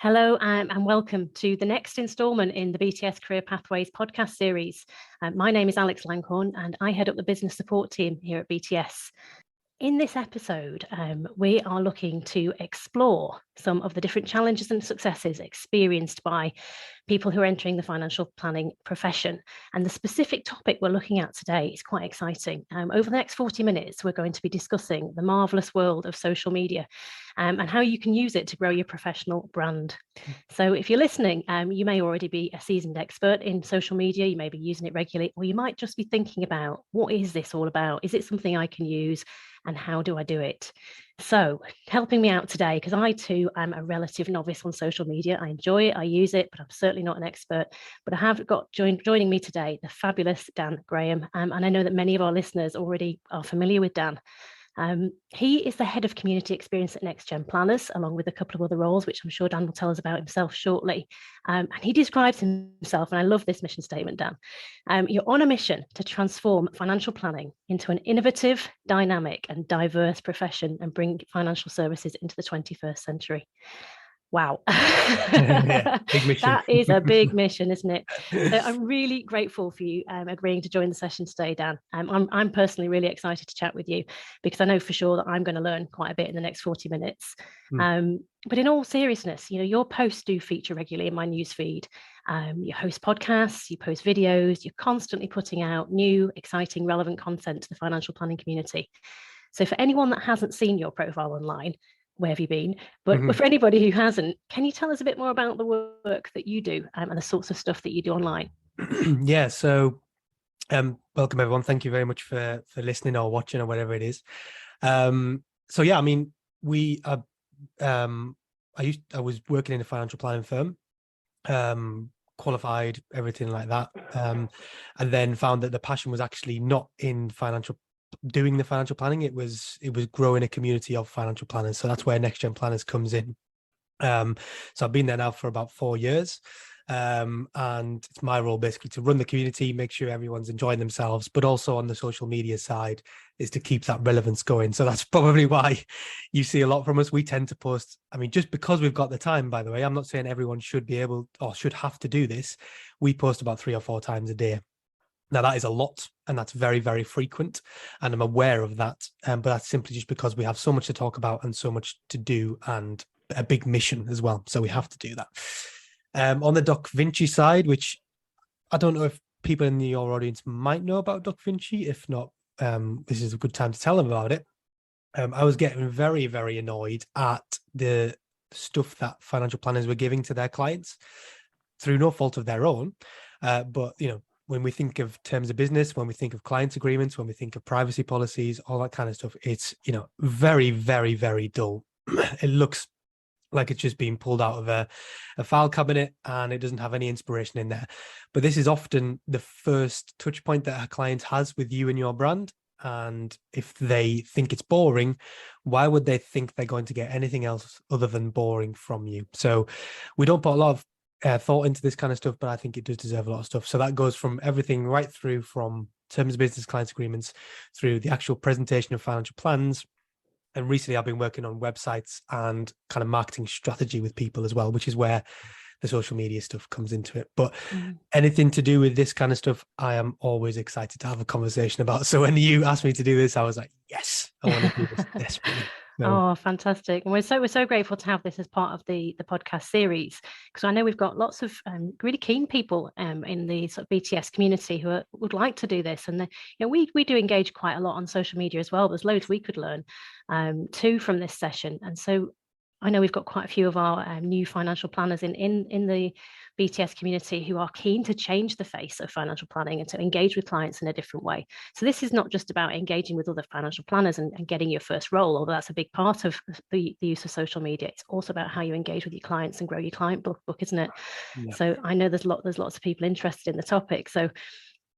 Hello and welcome to the next instalment in the BTS Career Pathways podcast series. My name is Alex Langhorn and I head up the business support team here at BTS. In this episode, we are looking to explore some of the different challenges and successes experienced by people who are entering the financial planning profession. And the specific topic we're looking at today is quite exciting. Over the next 40 minutes, we're going to be discussing the marvelous world of social media and how you can use it to grow your professional brand. So if you're listening, you may already be a seasoned expert in social media, you may be using it regularly, or you might just be thinking about, what is this all about? Is it something I can use? And how do I do it? So helping me out today, because I too am a relative novice on social media. I enjoy it, I use it, but I'm certainly not an expert. But I have got joining me today, the fabulous Dan Graham. And I know that many of our listeners already are familiar with Dan. He is the head of community experience at NextGen Planners, along with a couple of other roles, which I'm sure Dan will tell us about himself shortly. And he describes himself, and I love this mission statement, Dan. You're on a mission to transform financial planning into an innovative, dynamic, and diverse profession and bring financial services into the 21st century. Wow. Yeah, big mission. That is a big mission, isn't it? So I'm really grateful for you agreeing to join the session today, Dan. I'm personally really excited to chat with you because I know for sure that I'm going to learn quite a bit in the next 40 minutes. But in all seriousness, your posts do feature regularly in my newsfeed. You host podcasts, you post videos, you're constantly putting out new, exciting, relevant content to the financial planning community. So for anyone that hasn't seen your profile online, where have you been? But for anybody who hasn't, can you tell us a bit more about the work that you do and the sorts of stuff that you do online? Yeah, so welcome everyone. Thank you very much for listening or watching or whatever it is. So yeah, I mean, I was working in a financial planning firm, qualified, everything like that, and then found that the passion was actually not in doing the financial planning. It was growing a community of financial planners. So that's where NextGen Planners comes in. So I've been there now for about 4 years. And it's my role basically to run the community, make sure everyone's enjoying themselves, but also on the social media side is to keep that relevance going. So that's probably why you see a lot from us. We tend to post, I mean, just because we've got the time, by the way, I'm not saying everyone should be able or should have to do this. We post about 3 or 4 times a day. Now, that is a lot, and that's very, very frequent, and I'm aware of that. But that's simply just because we have so much to talk about and so much to do and a big mission as well. So we have to do that. On the docVinci side, which I don't know if people in your audience might know about docVinci. If not, this is a good time to tell them about it. I was getting very, very annoyed at the stuff that financial planners were giving to their clients through no fault of their own. But, when we think of terms of business, when we think of client agreements, when we think of privacy policies, all that kind of stuff, it's, very, very, very dull. It looks like it's just being pulled out of a file cabinet and it doesn't have any inspiration in there. But this is often the first touch point that a client has with you and your brand. And if they think it's boring, why would they think they're going to get anything else other than boring from you? So we don't put a lot of thought into this kind of stuff, but I think it does deserve a lot of stuff. So that goes from everything right through from terms of business, client agreements, through the actual presentation of financial plans. And recently I've been working on websites and kind of marketing strategy with people as well, which is where the social media stuff comes into it. But anything to do with this kind of stuff, I am always excited to have a conversation about. So when you asked me to do this, I was like, yes, I want to do this desperately. So. Oh, fantastic. And we're so grateful to have this as part of the podcast series, because I know we've got lots of really keen people in the sort of BTS community who would like to do this. And we do engage quite a lot on social media as well. There's loads we could learn too from this session. And so I know we've got quite a few of our new financial planners in the BTS community who are keen to change the face of financial planning and to engage with clients in a different way. So this is not just about engaging with other financial planners and getting your first role, although that's a big part of the use of social media. It's also about how you engage with your clients and grow your client book, isn't it? Yeah. So I know there's lots of people interested in the topic. So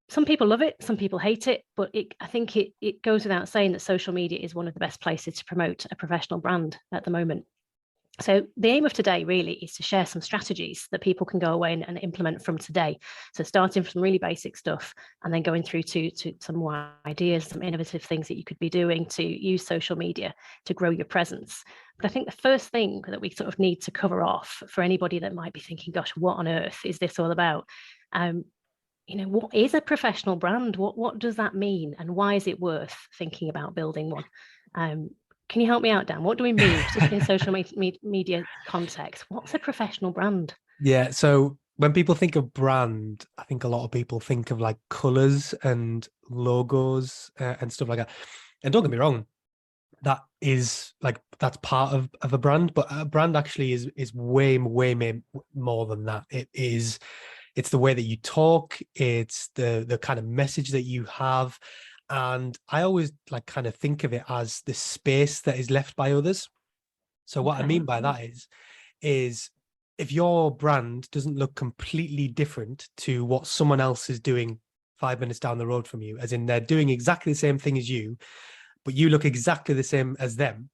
some people love it, some people hate it, but I think it goes without saying that social media is one of the best places to promote a professional brand at the moment. So the aim of today really is to share some strategies that people can go away and implement from today. So starting from really basic stuff and then going through to some more ideas, some innovative things that you could be doing to use social media to grow your presence. But I think the first thing that we sort of need to cover off for anybody that might be thinking, gosh, what on earth is this all about? What is a professional brand? What does that mean? And why is it worth thinking about building one? Can you help me out, Dan? What do we mean, particularly in social media context? What's a professional brand? Yeah. So when people think of brand, I think a lot of people think of like colors and logos and stuff like that. And don't get me wrong, that's part of a brand, but a brand actually is way more than that. It's the way that you talk, it's the kind of message that you have. And I always like kind of think of it as the space that is left by others. So what I mean by that is if your brand doesn't look completely different to what someone else is doing 5 minutes down the road from you, as in they're doing exactly the same thing as you, but you look exactly the same as them,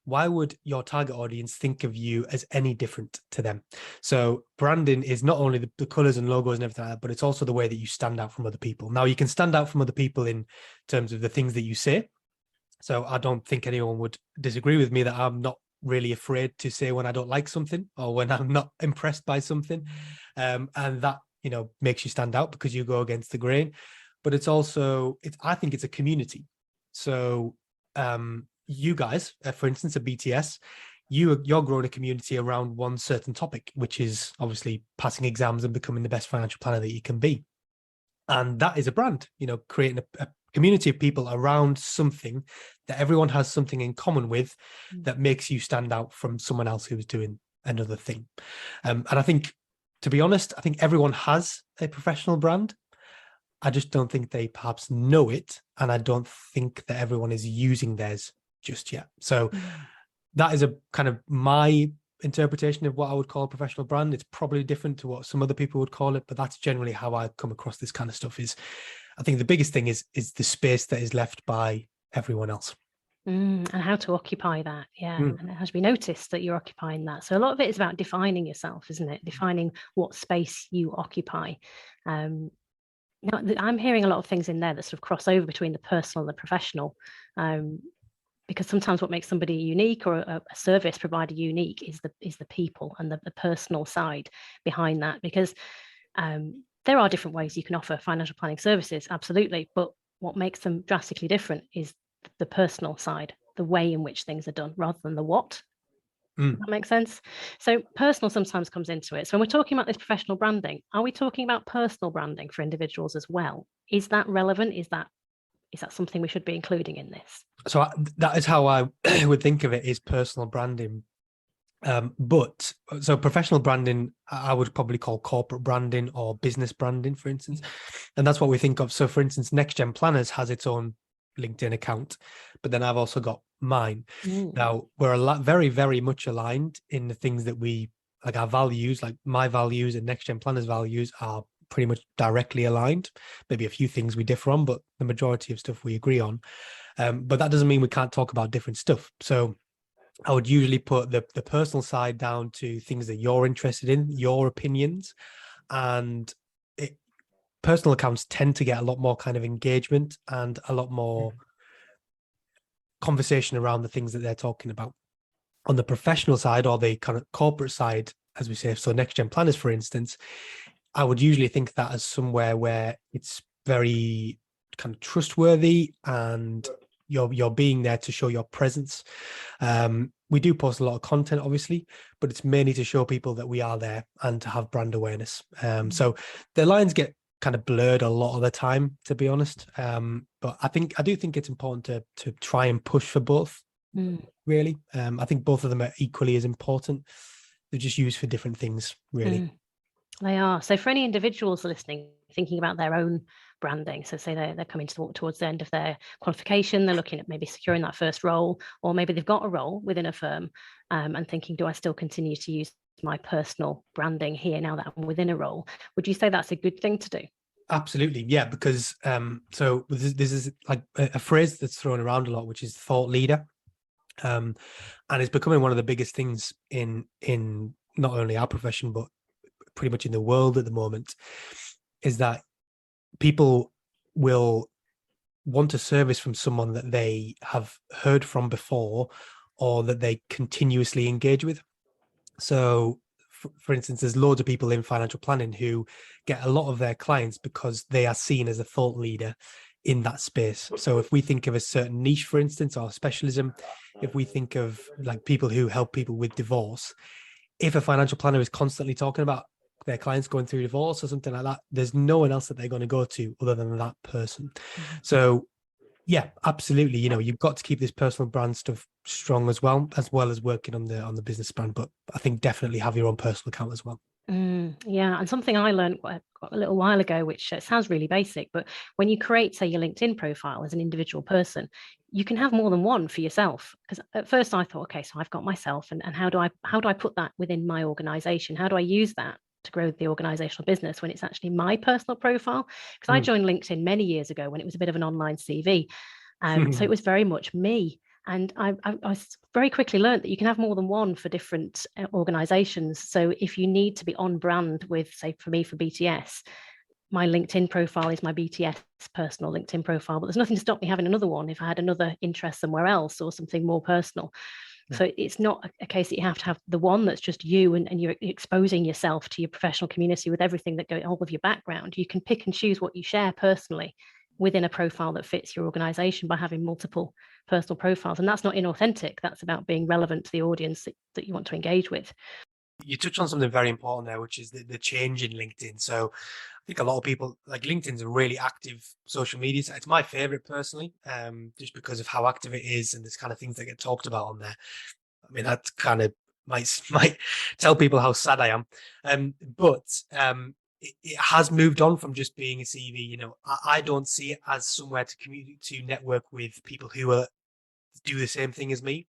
why would your target audience think of you as any different to them? So branding is not only the colors and logos and everything like that, but it's also the way that you stand out from other people. Now, you can stand out from other people in terms of the things that you say. So I don't think anyone would disagree with me that I'm not really afraid to say when I don't like something or when I'm not impressed by something. And that, makes you stand out because you go against the grain. But it's also, I think it's a community. So you guys, for instance, at BTS, you're growing a community around one certain topic, which is obviously passing exams and becoming the best financial planner that you can be. And that is a brand, creating a community of people around something that everyone has something in common with that makes you stand out from someone else who's doing another thing. And I think, to be honest, I think everyone has a professional brand. I just don't think they perhaps know it. And I don't think that everyone is using theirs just yet. So that is a kind of my interpretation of what I would call a professional brand. It's probably different to what some other people would call it, but that's generally how I come across this kind of stuff. Is I think the biggest thing is the space that is left by everyone else. And how to occupy that. Yeah. And it has to be noticed that you're occupying that. So a lot of it is about defining yourself, isn't it? Defining what space you occupy. Now, I'm hearing a lot of things in there that sort of cross over between the personal and the professional, because sometimes what makes somebody unique or a service provider unique is the people and the personal side behind that. Because there are different ways you can offer financial planning services, absolutely, but what makes them drastically different is the personal side, the way in which things are done, rather than the what. That makes sense. So personal sometimes comes into it. So when we're talking about this professional branding, are we talking about personal branding for individuals as well? Is that relevant? Is that something we should be including in this? So that is how I would think of it, is personal branding. But so professional branding, I would probably call corporate branding or business branding, for instance. And that's what we think of. So for instance, NextGen Planners has its own LinkedIn account, but then I've also got mine. Now we're very, very much aligned in the things that we like. Our values, like my values and NextGen Planners values, are pretty much directly aligned. Maybe a few things we differ on, but the majority of stuff we agree on. But that doesn't mean we can't talk about different stuff. So I would usually put the personal side down to things that you're interested in, your opinions, and personal accounts tend to get a lot more kind of engagement and a lot more conversation around the things that they're talking about. On the professional side or the kind of corporate side, as we say, so NextGen Planners, for instance, I would usually think that as somewhere where it's very kind of trustworthy and you're being there to show your presence. We do post a lot of content, obviously, but it's mainly to show people that we are there and to have brand awareness. So the lines get kind of blurred a lot of the time, to be honest. But I do think it's important to try and push for both, really. I think both of them are equally as important. They're just used for different things, really. They are. So for any individuals listening, thinking about their own branding, so say they're coming towards the end of their qualification, they're looking at maybe securing that first role, or maybe they've got a role within a firm and thinking, do I still continue to use my personal branding here now that I'm within a role? Would you say that's a good thing to do? Absolutely, yeah, because so this is like a phrase that's thrown around a lot, which is thought leader. And it's becoming one of the biggest things in not only our profession but pretty much in the world at the moment, is that people will want a service from someone that they have heard from before or that they continuously engage with. So for instance, there's loads of people in financial planning who get a lot of their clients because they are seen as a thought leader in that space. So if we think of a certain niche, for instance, or specialism, if we think of like people who help people with divorce, if a financial planner is constantly talking about their clients going through divorce or something like that, there's no one else that they're going to go to other than that person. Mm-hmm. So yeah, absolutely. You've got to keep this personal brand stuff strong as well as working on the business brand. But I think definitely have your own personal account as well. Yeah, and something I learned quite a little while ago, which sounds really basic, but when you create, say, your LinkedIn profile as an individual person, you can have more than one for yourself. Because at first I thought, okay, so I've got myself, and how do I put that within my organization? How do I use that to grow the organizational business when it's actually my personal profile? Because I joined LinkedIn many years ago when it was a bit of an online CV. So it was very much me. And I very quickly learned that you can have more than one for different organizations. So if you need to be on brand with, say, for me, for BTS, my LinkedIn profile is my BTS personal LinkedIn profile, but there's nothing to stop me having another one if I had another interest somewhere else or something more personal. Yeah. So it's not a case that you have to have the one that's just you and you're exposing yourself to your professional community with everything that goes all of your background. You can pick and choose what you share personally within a profile that fits your organization by having multiple personal profiles. And that's not inauthentic. That's about being relevant to the audience that you want to engage with. You touch on something very important there, which is the change in LinkedIn. So I think a lot of people, like, LinkedIn's a really active social media site. It's my favorite personally, just because of how active it is and there's kind of things that get talked about on there. I mean, that kind of might tell people how sad I am. But it has moved on from just being a CV. I don't see it as somewhere to network with people who do the same thing as me.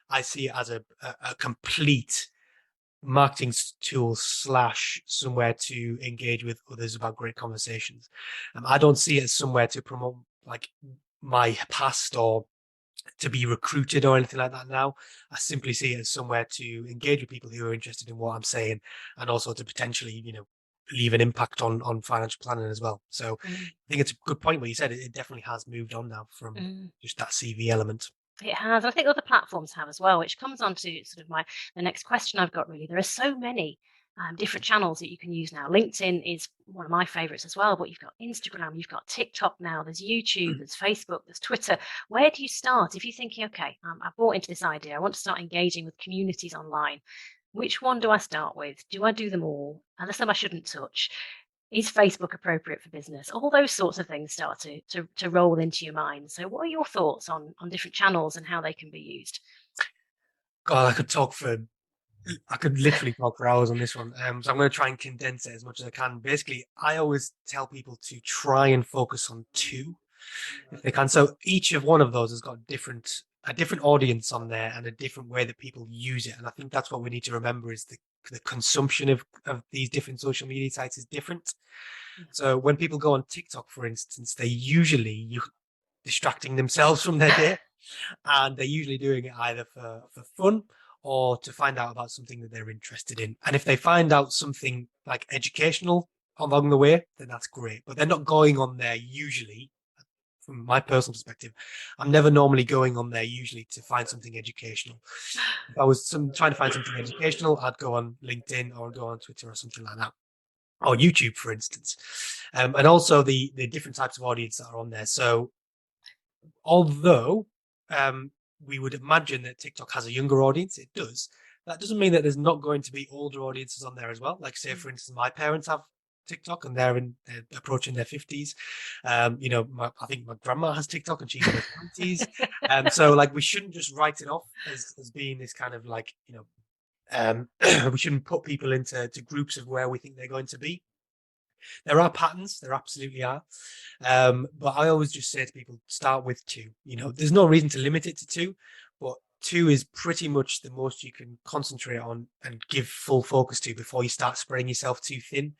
I see it as a complete marketing tool / somewhere to engage with others about great conversations. I don't see it as somewhere to promote like my past or to be recruited or anything like that now. I simply see it as somewhere to engage with people who are interested in what I'm saying, and also to potentially, leave an impact on financial planning as well. So I think it's a good point what you said. It definitely has moved on now from just that CV element. It has. I think other platforms have as well, which comes on to sort of the next question I've got really. There are so many different channels that you can use now. LinkedIn is one of my favorites as well, but you've got Instagram, you've got TikTok now, there's YouTube, there's Facebook, there's Twitter. Where do you start? If you're thinking, okay, I bought into this idea, I want to start engaging with communities online. Which one do I start with? Do I do them all? Are there some I shouldn't touch? Is Facebook appropriate for business? All those sorts of things start to roll into your mind. So what are your thoughts on different channels and how they can be used? God, I could literally talk for hours on this one. So I'm going to try and condense it as much as I can. Basically, I always tell people to try and focus on two if they can. So each of one of those has got a different audience on there and a different way that people use it. And I think that's what we need to remember is the consumption of these different social media sites is different. So when people go on TikTok, for instance, they usually distracting themselves from their day, and they're usually doing it either for fun or to find out about something that they're interested in. And if they find out something like educational along the way, then that's great. But they're not going on there usually. From my personal perspective, I'm never normally going on there usually to find something educational. If I was trying to find something educational, I'd go on LinkedIn or go on Twitter or something like that, or YouTube, for instance. And also the different types of audience that are on there. So although we would imagine that TikTok has a younger audience, it does. That doesn't mean that there's not going to be older audiences on there as well. Like, say, for instance, my parents have TikTok and they're approaching their 50s. I think my grandma has TikTok and she's in her 20s. So like, we shouldn't just write it off as being this kind of like, we shouldn't put people into groups of where we think they're going to be. There are patterns, there absolutely are. But I always just say to people, start with two. There's no reason to limit it to two, but two is pretty much the most you can concentrate on and give full focus to before you start spreading yourself too thin.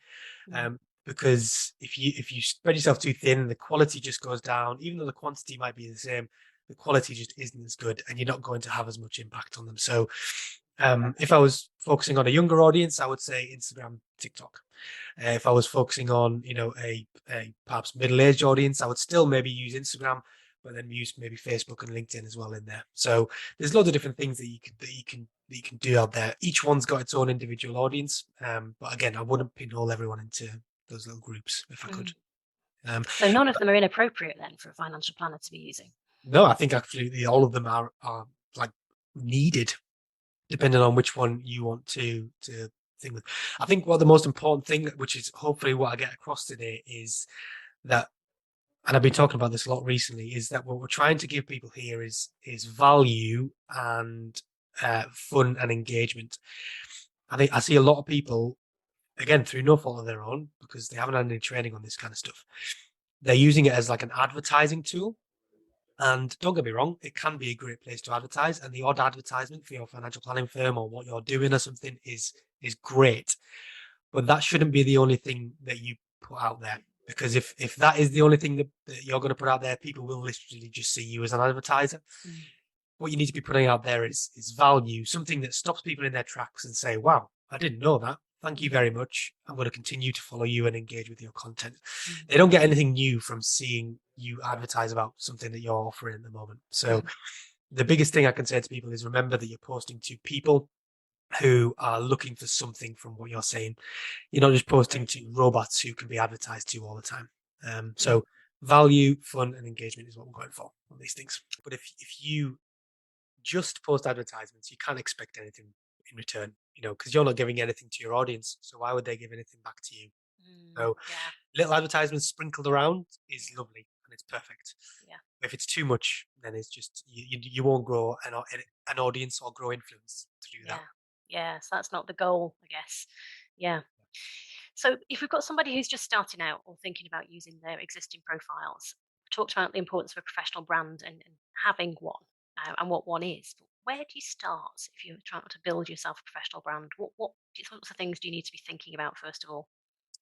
Because if you spread yourself too thin, the quality just goes down. Even though the quantity might be the same, the quality just isn't as good, and you're not going to have as much impact on them. So if I was focusing on a younger audience, I would say Instagram, TikTok. If I was focusing on, a perhaps middle-aged audience, I would still maybe use Instagram, but then use maybe Facebook and LinkedIn as well in there. So there's loads of different things that you can do out there. Each one's got its own individual audience. But again, I wouldn't pinhole everyone into those little groups if I could. So none of them are inappropriate then for a financial planner to be using? No, I think absolutely all of them are like needed, depending on which one you want to think with. I think what the most important thing, which is hopefully what I get across today, is that, and I've been talking about this a lot recently, is that what we're trying to give people here is value and fun and engagement. I think I see a lot of people, again, through no fault of their own, because they haven't had any training on this kind of stuff. They're using it as like an advertising tool. And don't get me wrong, it can be a great place to advertise, and the odd advertisement for your financial planning firm or what you're doing or something is great. But that shouldn't be the only thing that you put out there. Because if that is the only thing that you're going to put out there, people will literally just see you as an advertiser. What you need to be putting out there is value, something that stops people in their tracks and say, wow, I didn't know that. Thank you very much. I'm going to continue to follow you and engage with your content. They don't get anything new from seeing you advertise about something that you're offering at the moment. So the biggest thing I can say to people is remember that you're posting to people who are looking for something from what you're saying. You're not just posting to robots who can be advertised to all the time. So value, fun, and engagement is what we're going for on these things. But if you just post advertisements, you can't expect anything in return, because you're not giving anything to your audience. So why would they give anything back to you? So little advertisements sprinkled around is lovely and it's perfect. If it's too much, then it's just you won't grow an audience or grow influence through that. So that's not the goal, I guess. So if we've got somebody who's just starting out or thinking about using their existing profiles, we talked about the importance of a professional brand and having one, and what one is. But where do you start if you're trying to build yourself a professional brand? What sorts of things do you need to be thinking about first of all?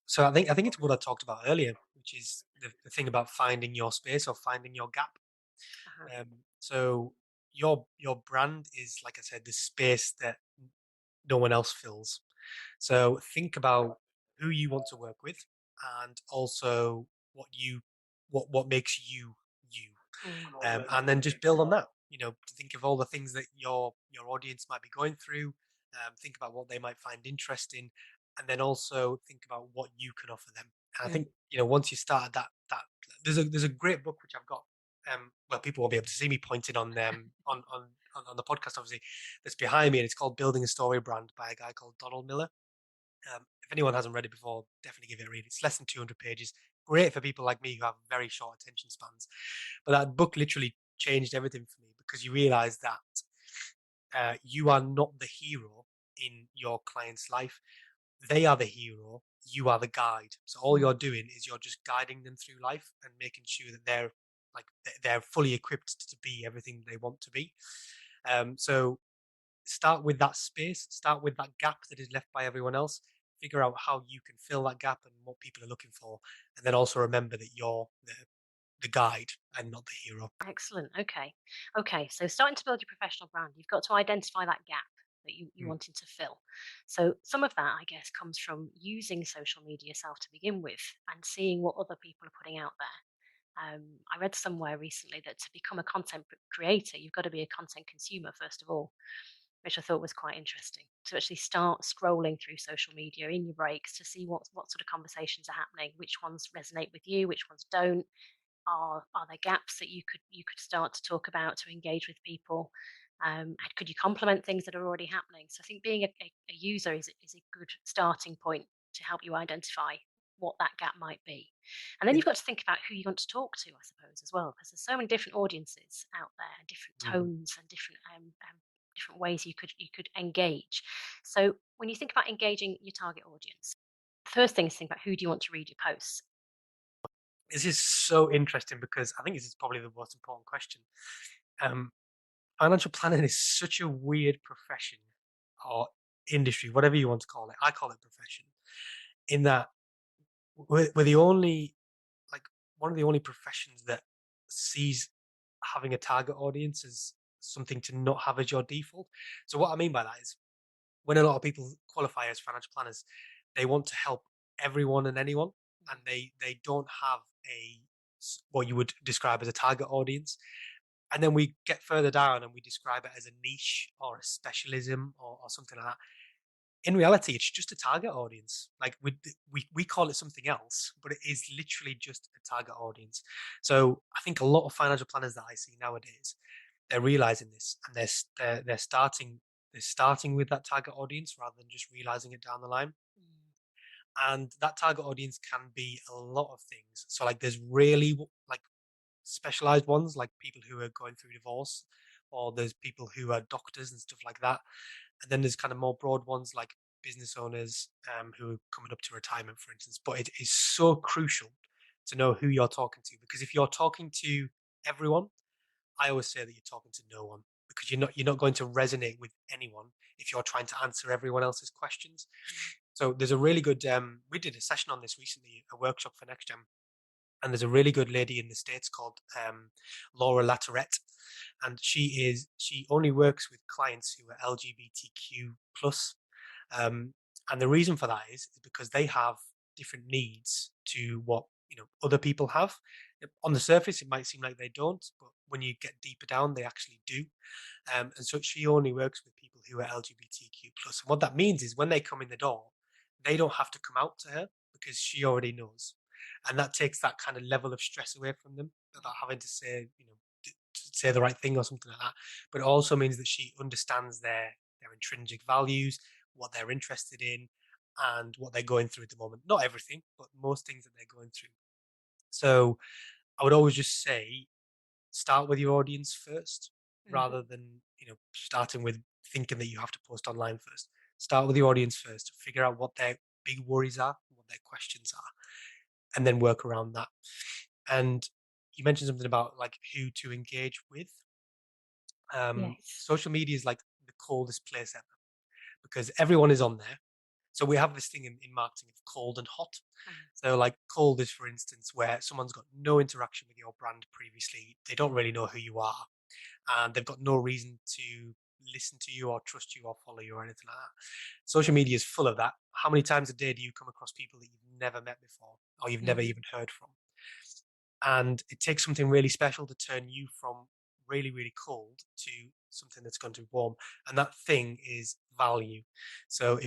So I think it's what I talked about earlier, which is the thing about finding your space or finding your gap. So your brand is, like I said, the space that no one else fills. So think about who you want to work with, and also what makes you you, and then just build on that. To think of all the things that your audience might be going through. Think about what they might find interesting, and then also think about what you can offer them. And I think once you start that there's a great book which I've got. Well, people won't be able to see me pointing on them on the podcast, obviously, that's behind me, and it's called Building a Story Brand by a guy called Donald Miller. If anyone hasn't read it before, definitely give it a read. It's less than 200 pages. Great for people like me who have very short attention spans. But that book literally changed everything for me, because you realize that you are not the hero in your client's life. They are the hero. You are the guide. So all you're doing is you're just guiding them through life and making sure that they're fully equipped to be everything they want to be. So start with that space, start with that gap that is left by everyone else, figure out how you can fill that gap and what people are looking for, and then also remember that you're the guide and not the hero. Excellent. Okay. So starting to build your professional brand, you've got to identify that gap that you wanted to fill. So some of that, I guess, comes from using social media yourself to begin with and seeing what other people are putting out there. I read somewhere recently that to become a content creator, you've got to be a content consumer first of all, which I thought was quite interesting. To actually start scrolling through social media in your breaks to see what sort of conversations are happening, which ones resonate with you, which ones don't. Are there gaps that you could start to talk about to engage with people? Could you complement things that are already happening? So I think being a user is a good starting point to help you identify what that gap might be. And then Yeah. you've got to think about who you want to talk to, I suppose, as well, because there's so many different audiences out there, and different tones and different ways you could engage. So when you think about engaging your target audience, first thing is think about who do you want to read your posts. This is so interesting, because I think this is probably the most important question. Financial planning is such a weird profession or industry, whatever you want to call it. I call it profession, in that we're the only, like, one of the only professions that sees having a target audience as something to not have as your default. So what I mean by that is when a lot of people qualify as financial planners, they want to help everyone and anyone, and they don't have what you would describe as a target audience. And then we get further down and we describe it as a niche or a specialism or something like that. In reality, it's just a target audience. Like we call it something else, but it is literally just a target audience. So I think a lot of financial planners that I see nowadays, they're realizing this, and they're starting with that target audience rather than just realizing it down the line. And that target audience can be a lot of things. So like there's really like specialized ones, like people who are going through divorce, or there's people who are doctors and stuff like that. And then there's kind of more broad ones like business owners who are coming up to retirement, for instance. But it is so crucial to know who you're talking to, because if you're talking to everyone, I always say that you're talking to no one, because you're not going to resonate with anyone if you're trying to answer everyone else's questions. So there's a really good we did a session on this recently, a workshop for NextGen, and there's a really good lady in the States called Laura Latorette, and she only works with clients who are LGBTQ plus, and the reason for that is because they have different needs to what other people have. On the surface, it might seem like they don't, but when you get deeper down, they actually do. And so she only works with people who are LGBTQ plus. And what that means is when they come in the door, they don't have to come out to her because she already knows, and that takes that kind of level of stress away from them about having to say, to say the right thing or something like that. But it also means that she understands their intrinsic values, what they're interested in, and what they're going through at the moment. Not everything, but most things that they're going through. So I would always just say, start with your audience first, rather than starting with thinking that you have to post online first. Start with your audience first. Figure out what their big worries are, what their questions are, and then work around that. And you mentioned something about like who to engage with. Yes. Social media is like the coldest place ever because everyone is on there. So we have this thing in marketing of cold and hot. So like cold is, for instance, where someone's got no interaction with your brand previously. They don't really know who you are, and they've got no reason to listen to you or trust you or follow you or anything like that. Social media is full of that. How many times a day do you come across people that you've never met before or you've never even heard from? And it takes something really special to turn you from really, really cold to something that's going to be warm. And that thing is value. So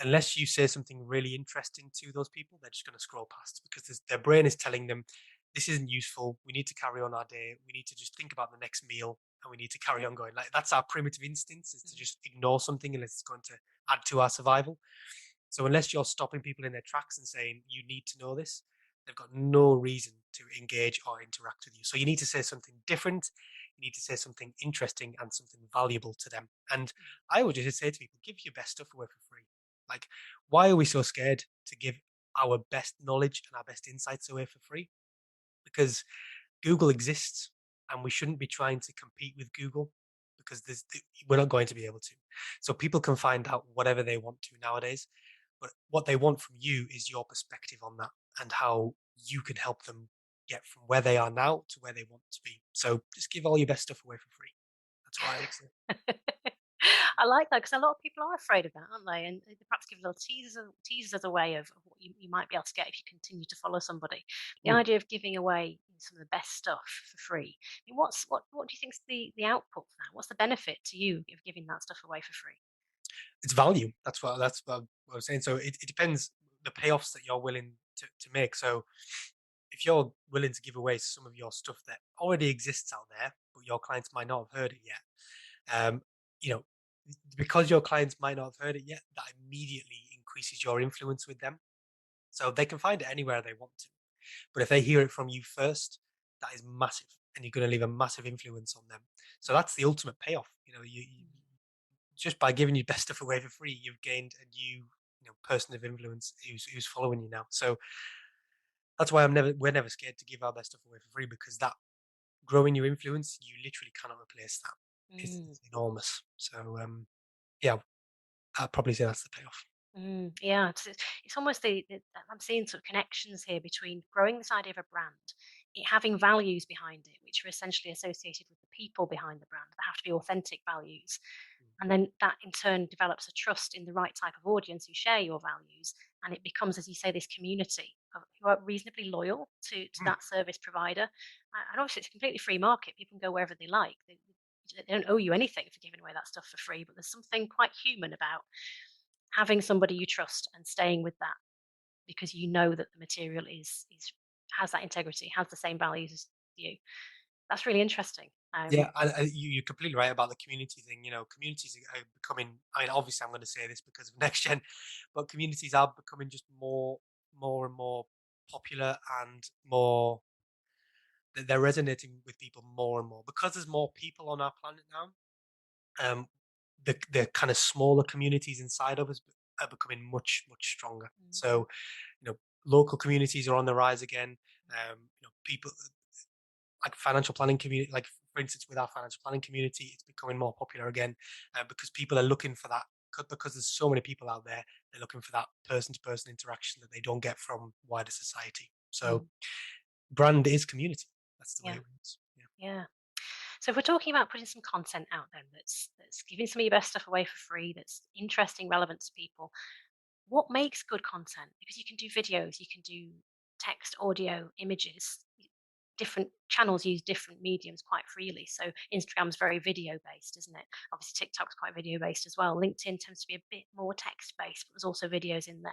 unless you say something really interesting to those people, they're just going to scroll past because their brain is telling them this isn't useful. We need to carry on our day. We need to just think about the next meal, and we need to carry on going. Like that's our primitive instinct, is to just ignore something unless it's going to add to our survival. So unless you're stopping people in their tracks and saying you need to know this, they've got no reason to engage or interact with you. So you need to say something different. You need to say something interesting and something valuable to them. And I would just say to people, give your best stuff away for free. Like, why are we so scared to give our best knowledge and our best insights away for free? Because Google exists, and we shouldn't be trying to compete with Google because we're not going to be able to. So people can find out whatever they want to nowadays, but what they want from you is your perspective on that and how you can help them get from where they are now to where they want to be. So just give all your best stuff away for free. That's what I would say. I like that because a lot of people are afraid of that, aren't they? And they perhaps give little teasers as a way of what you might be able to get if you continue to follow somebody. The Mm. idea of giving away some of the best stuff for free. I mean, what do you think's the output for that? What's the benefit to you of giving that stuff away for free? It's value. That's what I was saying. So it depends the payoffs that you're willing to make. So if you're willing to give away some of your stuff that already exists out there, but your clients might not have heard it yet, um, you know, because your clients might not have heard it yet, that immediately increases your influence with them. So they can find it anywhere they want to. But if they hear it from you first, that is massive, and you're going to leave a massive influence on them. So that's the ultimate payoff. You just by giving your best stuff away for free, you've gained a new person of influence who's following you now. So that's why we're never scared to give our best stuff away for free, because that growing your influence, you literally cannot replace that. It's enormous. So yeah, I'd probably say that's the payoff. Yeah, it's almost I'm seeing sort of connections here between growing this idea of a brand having values behind it, which are essentially associated with the people behind the brand. There have to be authentic values. And then that in turn develops a trust in the right type of audience who share your values. And it becomes, as you say, this community who are reasonably loyal to that service provider. And obviously, it's a completely free market. People can go wherever they like. They don't owe you anything for giving away that stuff for free. But there's something quite human about having somebody you trust and staying with that because you know that the material has that integrity, has the same values as you. That's really interesting. Yeah, you're completely right about the community thing. Communities are becoming. I mean, obviously, I'm going to say this because of next gen, but communities are becoming just more and more popular and more. They're resonating with people more and more because there's more people on our planet now. The kind of smaller communities inside of us are becoming much stronger. So, local communities are on the rise again. People like financial planning community, like for instance, with our financial planning community, it's becoming more popular again because people are looking for that. Because there's so many people out there, they're looking for that person-to-person interaction that they don't get from wider society. So, brand is community. That's the way it works. Yeah. So if we're talking about putting some content out then that's giving some of your best stuff away for free, that's interesting, relevant to people, what makes good content? Because you can do videos, you can do text, audio, images. Different channels use different mediums quite freely. So Instagram's very video based, isn't it? Obviously TikTok's quite video based as well. LinkedIn tends to be a bit more text based, but there's also videos in there.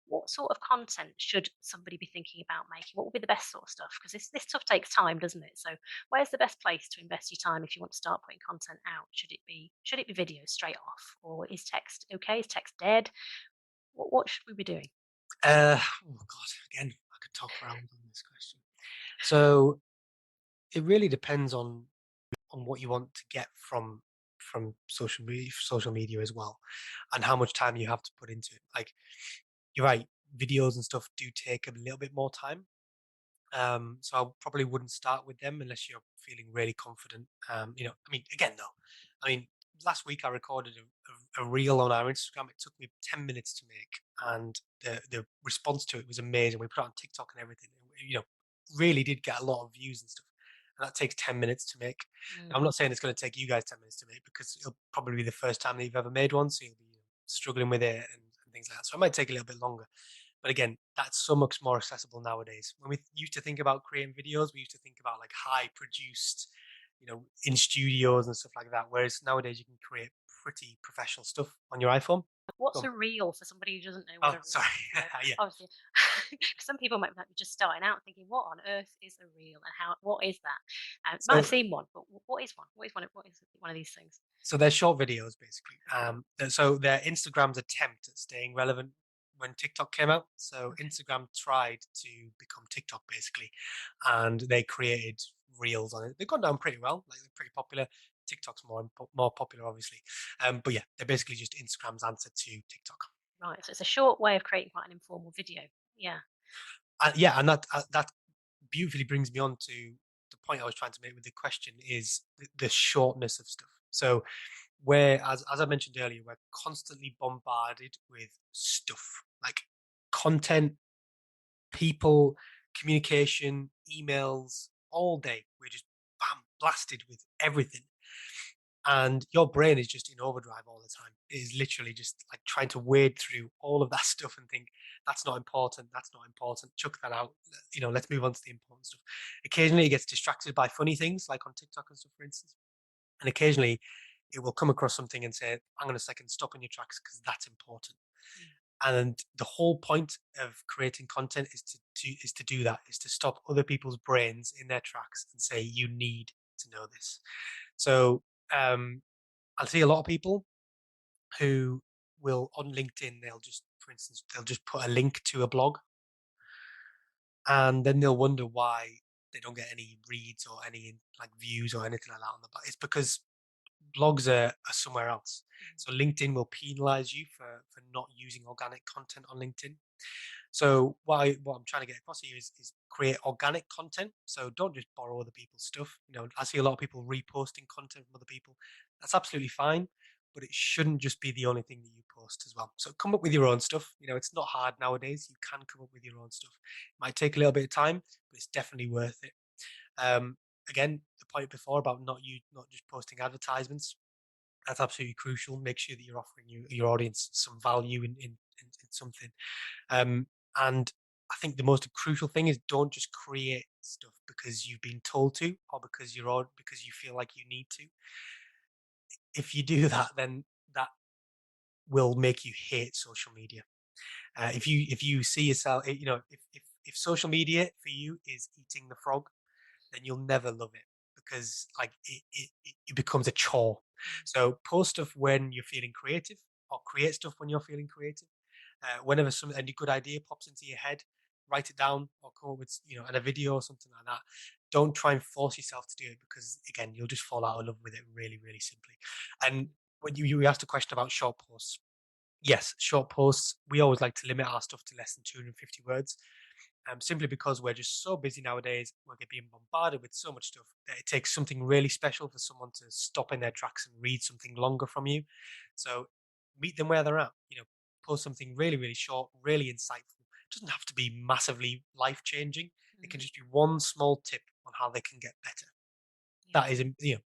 What sort of content should somebody be thinking about making? What would be the best sort of stuff? Because this stuff takes time, doesn't it? So where's the best place to invest your time if you want to start putting content out? Should it be videos straight off, or is text okay? Is text dead? What should we be doing? Oh God, again, I could talk for hours on this question. So it really depends on what you want to get from social media as well, and how much time you have to put into it. Like you're right, videos and stuff do take a little bit more time. So I probably wouldn't start with them unless you're feeling really confident. I mean, again, though, I mean, last week I recorded a reel on our Instagram. It took me 10 minutes to make, and the response to it was amazing. We put it on TikTok and everything. Really did get a lot of views and stuff. And that takes 10 minutes to make. Now, I'm not saying it's going to take you guys 10 minutes to make because it'll probably be the first time that you've ever made one, so you'll be struggling with it and things like that. So it might take a little bit longer. But again, that's so much more accessible nowadays. When we used to think about creating videos, we used to think about like high produced, in studios and stuff like that. Whereas nowadays you can create pretty professional stuff on your iPhone. What's a reel for somebody who doesn't know what a reel sorry. is? Yeah. Obviously, some people might be just starting out thinking, "What on earth is a reel, and what is that?" Might have seen one, but what is one? What is one of these things? So they're short videos, basically. So they're Instagram's attempt at staying relevant when TikTok came out. So Instagram tried to become TikTok, basically, and they created reels on it. They've gone down pretty well. Like they're pretty popular. TikTok's more popular, obviously. But yeah, they're basically just Instagram's answer to TikTok. Right. So it's a short way of creating quite an informal video. Yeah. And that beautifully brings me on to the point I was trying to make with the question is the shortness of stuff. So where, as I mentioned earlier, we're constantly bombarded with stuff like content, people, communication, emails all day. We're just blasted with everything. And your brain is just in overdrive all the time. It is literally just like trying to wade through all of that stuff and think, that's not important, chuck that out. Let's move on to the important stuff. Occasionally it gets distracted by funny things like on TikTok and stuff, for instance. And occasionally it will come across something and say, hang on a second, stop in your tracks because that's important. And the whole point of creating content is to do that, is to stop other people's brains in their tracks and say, you need to know this. So I'll see a lot of people who will on LinkedIn, for instance, they'll just put a link to a blog and then they'll wonder why they don't get any reads or any like views or anything like that on the blog. It's because blogs are somewhere else. So LinkedIn will penalize you for not using organic content on LinkedIn. So what I'm trying to get across here is create organic content. So don't just borrow other people's stuff. I see a lot of people reposting content from other people. That's absolutely fine, but it shouldn't just be the only thing that you post as well. So come up with your own stuff. It's not hard nowadays. You can come up with your own stuff. It might take a little bit of time, but it's definitely worth it. Again, the point before about not just posting advertisements, that's absolutely crucial. Make sure that you're offering your audience some value in something. And I think the most crucial thing is don't just create stuff because you've been told to, or because because you feel like you need to. If you do that, then that will make you hate social media. If you see yourself, if social media for you is eating the frog, then you'll never love it, because like it becomes a chore. So post stuff when you're feeling creative, or create stuff when you're feeling creative. Whenever any good idea pops into your head, write it down or come up with in a video or something like that. Don't try and force yourself to do it, because again, you'll just fall out of love with it really, really simply. And when you asked a question about short posts, yes, short posts, we always like to limit our stuff to less than 250 words. Simply because we're just so busy nowadays. We're being bombarded with so much stuff that it takes something really special for someone to stop in their tracks and read something longer from you. So meet them where they're at. Post something really, really short, really insightful. It doesn't have to be massively life changing. It can just be one small tip on how they can get better. Yeah. That is,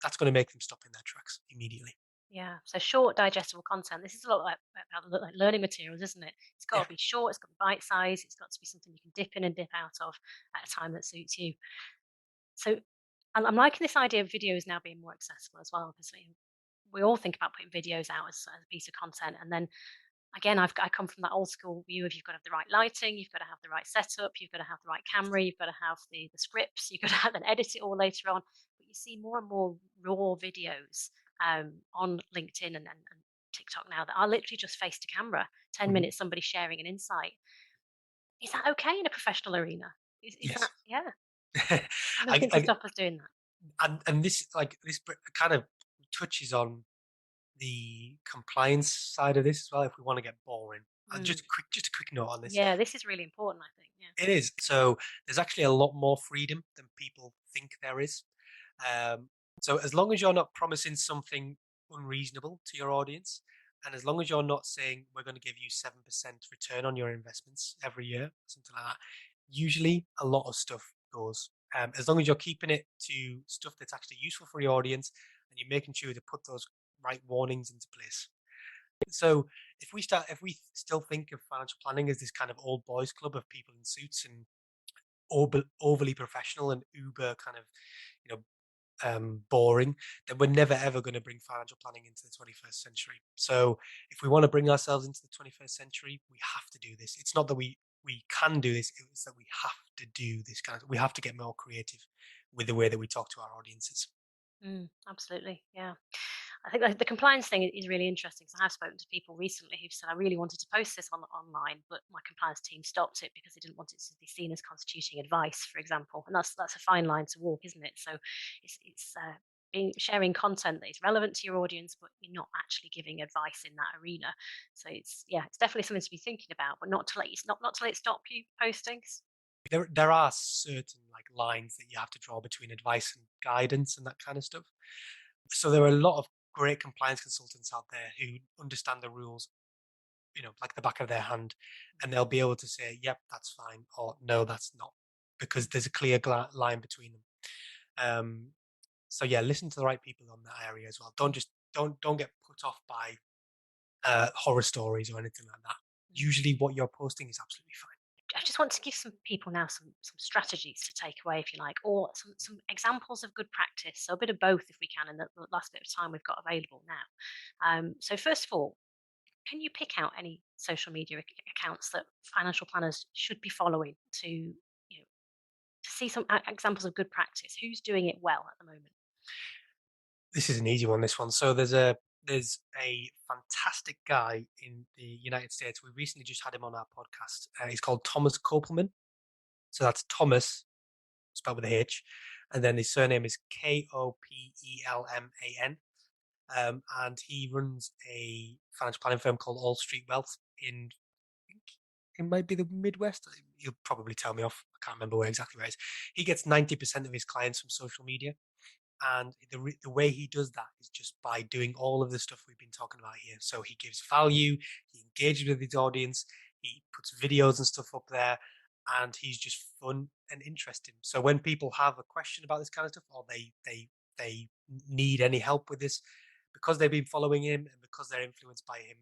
that's going to make them stop in their tracks immediately. Yeah, so short, digestible content. This is a lot like learning materials, isn't it? It's got to be short, it's got to be bite size, it's got to be something you can dip in and dip out of at a time that suits you. So I'm liking this idea of videos now being more accessible as well, because we all think about putting videos out as a piece of content. And then again, I come from that old school view of you've got to have the right lighting, you've got to have the right setup, you've got to have the right camera, you've got to have the scripts, you've got to have and edit it all later on. But you see more and more raw videos on LinkedIn and TikTok now that are literally just face to camera, 10 minutes, somebody sharing an insight. Is that okay in a professional arena? Is that, Yes. yeah, nothing to stop us doing that. And this kind of touches on the compliance side of this as well, if we want to get boring. Just a quick note on this. Yeah, this is really important, I think. Yeah. It is. So there's actually a lot more freedom than people think there is. So as long as you're not promising something unreasonable to your audience, and as long as you're not saying we're going to give you 7% return on your investments every year, something like that, usually a lot of stuff goes. As long as you're keeping it to stuff that's actually useful for your audience, and you're making sure to put those right warnings into place. So if we still think of financial planning as this kind of old boys club of people in suits and overly professional and uber kind of boring, then we're never ever going to bring financial planning into the 21st century. So if we want to bring ourselves into the 21st century, we have to do this. It's not that we can do this, it's that we have to do this we have to get more creative with the way that we talk to our audiences. Absolutely, yeah. I think the compliance thing is really interesting, because I have spoken to people recently who've said, I really wanted to post this online, but my compliance team stopped it because they didn't want it to be seen as constituting advice, for example. And that's a fine line to walk, isn't it? So it's sharing content that is relevant to your audience, but you're not actually giving advice in that arena. So it's definitely something to be thinking about, but not to let it stop you posting. There are certain like lines that you have to draw between advice and guidance and that kind of stuff. So there are a lot of great compliance consultants out there who understand the rules, like the back of their hand, and they'll be able to say, "Yep, that's fine," or "No, that's not," because there's a clear line between them. So yeah, listen to the right people on that area as well. Don't get put off by horror stories or anything like that. Usually, what you're posting is absolutely fine. I just want to give some people now some strategies to take away, if you like, or some examples of good practice. So a bit of both, if we can, in the last bit of time we've got available now. So first of all, can you pick out any social media accounts that financial planners should be following to see some examples of good practice? Who's doing it well at the moment? This is an easy one. This one. So there's a fantastic guy in the United States. We recently just had him on our podcast. He's called Thomas Kopelman. So that's Thomas, spelled with a H, and then his surname is Kopelman. And he runs a financial planning firm called All Street Wealth in, I think it might be the Midwest. You'll probably tell me off. I can't remember exactly where it is. He gets 90% of his clients from social media. And the way he does that is just by doing all of the stuff we've been talking about here. So he gives value, he engages with his audience, he puts videos and stuff up there, and he's just fun and interesting. So when people have a question about this kind of stuff, or they need any help with this, because they've been following him and because they're influenced by him,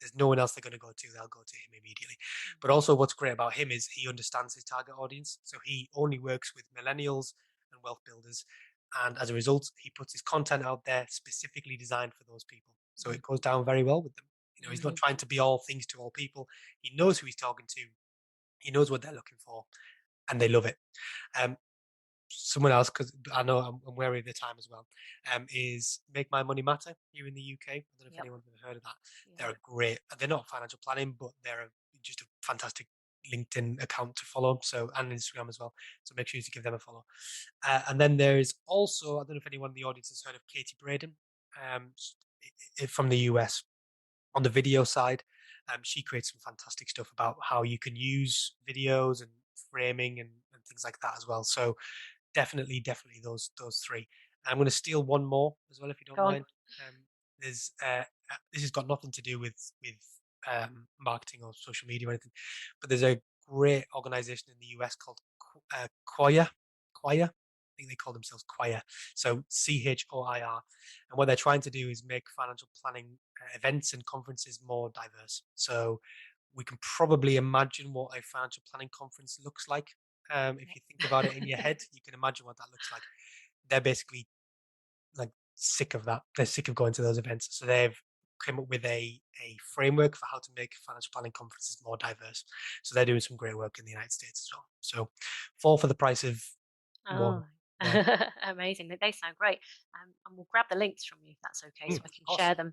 there's no one else they're going to go to. They'll go to him immediately. But also, what's great about him is he understands his target audience. So he only works with millennials and wealth builders, and as a result, he puts his content out there specifically designed for those people. So it goes down very well with them. You know, he's not trying to be all things to all people. He knows who he's talking to. He knows what they're looking for, and they love it. Someone else, because I know I'm wary of the time as well, is Make My Money Matter here in the UK. I don't know if anyone's ever heard of that. They're a great, they're not financial planning, but they're just a fantastic LinkedIn account to follow, so, and Instagram as well. So make sure to give them a follow. And then there's also, I don't know if anyone in the audience has heard of Katie Braden, from the US. On the video side, she creates some fantastic stuff about how you can use videos and framing and things like that as well. So definitely those three. I'm going to steal one more as well, if you don't mind. There's this has got nothing to do with marketing or social media or anything, but there's a great organization in the US called Choir. I think they call themselves Choir. So CHOIR. And what they're trying to do is make financial planning events and conferences more diverse. So we can probably imagine what a financial planning conference looks like. If you think about it in your head, you can imagine what that looks like. They're basically like sick of that. They're sick of going to those events. So they've come up with a framework for how to make financial planning conferences more diverse. So they're doing some great work in the United States as well. So 4 for the price of 1. Yeah. Amazing. They sound great. And we'll grab the links from you if that's okay, so I can share them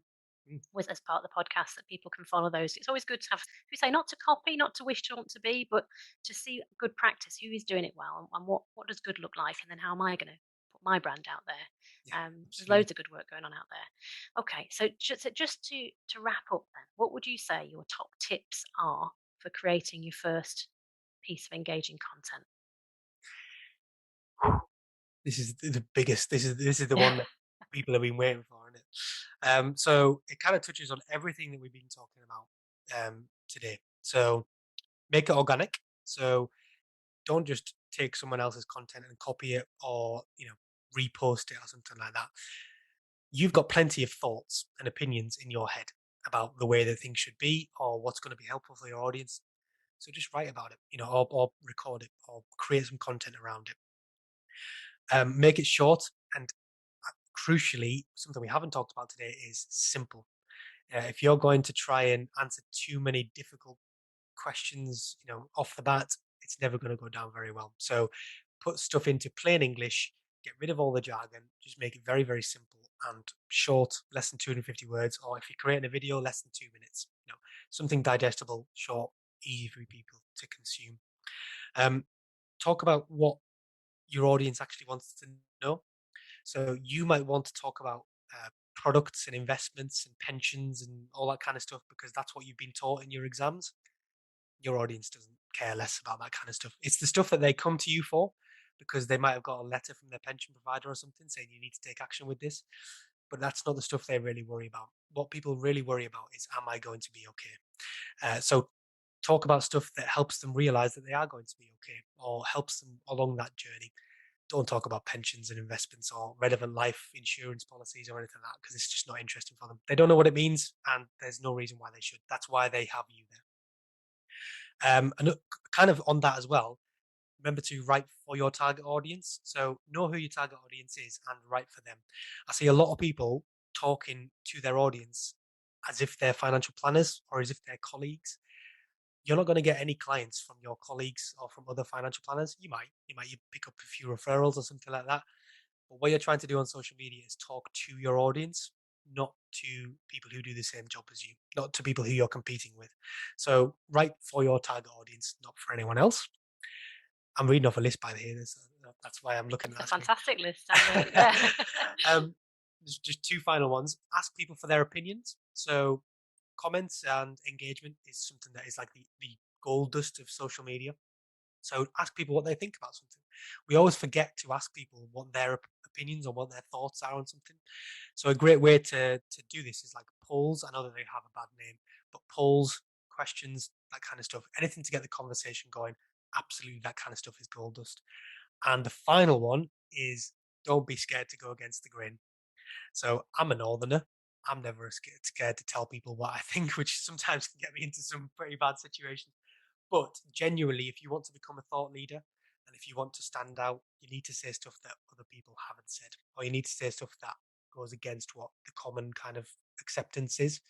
with as part of the podcast that people can follow those. It's always good to have, we say, not to copy, not to wish to want to be, but to see good practice, who is doing it well, and what does good look like, and then how am I going to put my brand out there. There's loads of good work going on out there. Okay, so just to wrap up then, what would you say your top tips are for creating your first piece of engaging content? This is the biggest. This is the one that people have been waiting for, isn't it? So it kind of touches on everything that we've been talking about today. So make it organic. So don't just take someone else's content and copy it, or repost it or something like that. You've got plenty of thoughts and opinions in your head about the way that things should be or what's going to be helpful for your audience. So just write about it, or record it or create some content around it. Make it short, and crucially, something we haven't talked about today is simple. If you're going to try and answer too many difficult questions, off the bat, it's never going to go down very well. So put stuff into plain English, get rid of all the jargon, just make it very, very simple and short, less than 250 words, or if you're creating a video, less than 2 minutes, something digestible, short, easy for people to consume. Talk about what your audience actually wants to know. So you might want to talk about products and investments and pensions and all that kind of stuff because that's what you've been taught in your exams. Your audience doesn't care less about that kind of stuff. It's the stuff that they come to you for because they might have got a letter from their pension provider or something saying you need to take action with this. But that's not the stuff they really worry about. What people really worry about is, am I going to be okay? So talk about stuff that helps them realize that they are going to be okay or helps them along that journey. Don't talk about pensions and investments or relevant life insurance policies or anything like that because it's just not interesting for them. They don't know what it means and there's no reason why they should. That's why they have you there. And kind of on that as well, remember to write for your target audience. So know who your target audience is and write for them. I see a lot of people talking to their audience as if they're financial planners or as if they're colleagues. You're not going to get any clients from your colleagues or from other financial planners. You might pick up a few referrals or something like that. But what you're trying to do on social media is talk to your audience, not to people who do the same job as you, not to people who you're competing with. So write for your target audience, not for anyone else. I'm reading off a list by here. That's why I'm looking at that. It's a fantastic list. Yeah. Just 2 final ones. Ask people for their opinions. So comments and engagement is something that is like the gold dust of social media. So ask people what they think about something. We always forget to ask people what their opinions or what their thoughts are on something. So a great way to do this is like polls. I know that they have a bad name, but polls, questions, that kind of stuff, anything to get the conversation going. absolutely that kind of stuff is gold dust. And the final one is don't be scared to go against the grain. So I'm a northerner. I'm never scared to tell people what I think, which sometimes can get me into some pretty bad situations. But genuinely, if you want to become a thought leader and if you want to stand out, you need to say stuff that other people haven't said, or you need to say stuff that goes against what the common kind of acceptance is.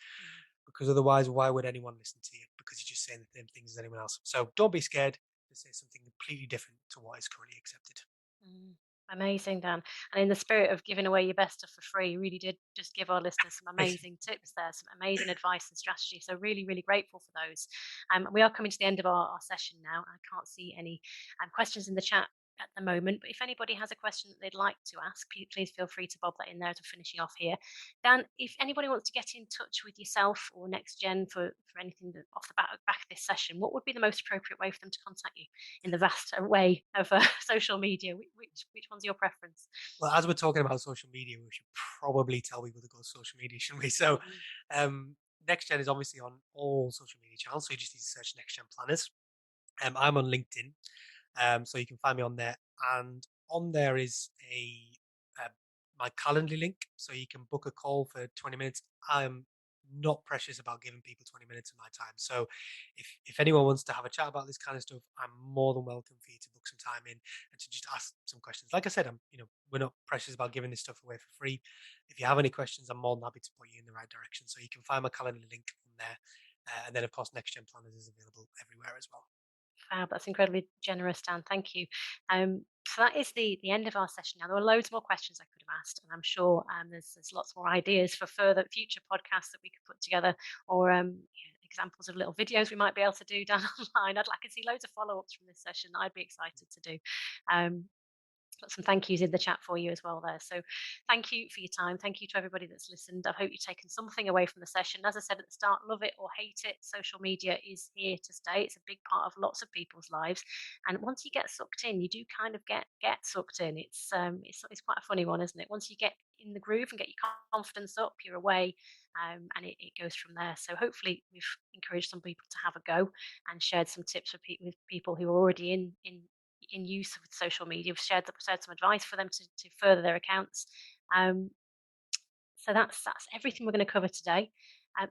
Because otherwise, why would anyone listen to you? Because you're just saying the same things as anyone else. So don't be scared to say something completely different to what is currently accepted. Mm, amazing, Dan. And in the spirit of giving away your best stuff for free, you really did just give our listeners some amazing tips there, some amazing advice and strategy. So really, really grateful for those. We are coming to the end of our session now. I can't see any questions in the chat at the moment, but if anybody has a question that they'd like to ask, please feel free to bob that in there as we're finishing off here. Dan, if anybody wants to get in touch with yourself or NextGen for anything that, off the back of this session, what would be the most appropriate way for them to contact you in the vast array of social media? Which one's your preference? Well, as we're talking about social media, we should probably tell people to go to social media, shouldn't we? So, NextGen is obviously on all social media channels. So you just need to search NextGen Planners. I'm on LinkedIn, so you can find me on there. And on there is uh, my Calendly link, so you can book a call for 20 minutes. I'm not precious about giving people 20 minutes of my time. So if anyone wants to have a chat about this kind of stuff, I'm more than welcome for you to book some time in and to just ask some questions. Like I said, we're not precious about giving this stuff away for free. If you have any questions, I'm more than happy to point you in the right direction. So you can find my Calendly link on there. And then, of course, NextGen Planners is available everywhere as well. Fab, that's incredibly generous, Dan. Thank you. So that is the end of our session. Now there were loads more questions I could have asked, and I'm sure there's lots more ideas for further future podcasts that we could put together, or examples of little videos we might be able to do down online. I can see loads of follow-ups from this session that I'd be excited to do. Got some thank yous in the chat for you as well there. So thank you for your time. Thank you to everybody that's listened. I hope you've taken something away from the session. As I said at the start, love it or hate it, social media is here to stay. It's a big part of lots of people's lives. And once you get sucked in, you do kind of get sucked in. It's quite a funny one, isn't it? Once you get in the groove and get your confidence up, you're away, and it goes from there. So hopefully we've encouraged some people to have a go and shared some tips with people who are already in use of social media. We've shared some advice for them to further their accounts. So that's everything we're going to cover today.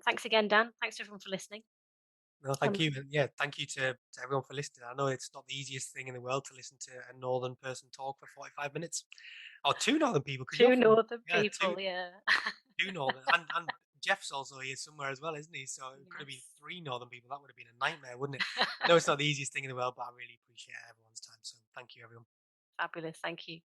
Thanks again, Dan. Thanks to everyone for listening. No, thank you. And yeah, thank you to everyone for listening. I know it's not the easiest thing in the world to listen to a northern person talk for 45 minutes. Or two northern people. Two northern people, two northern. And Jeff's also here somewhere as well, isn't he? So it could have been three northern people. That would have been a nightmare, wouldn't it? I know it's not the easiest thing in the world, but I really appreciate everyone's time. So thank you, everyone. Fabulous. Thank you.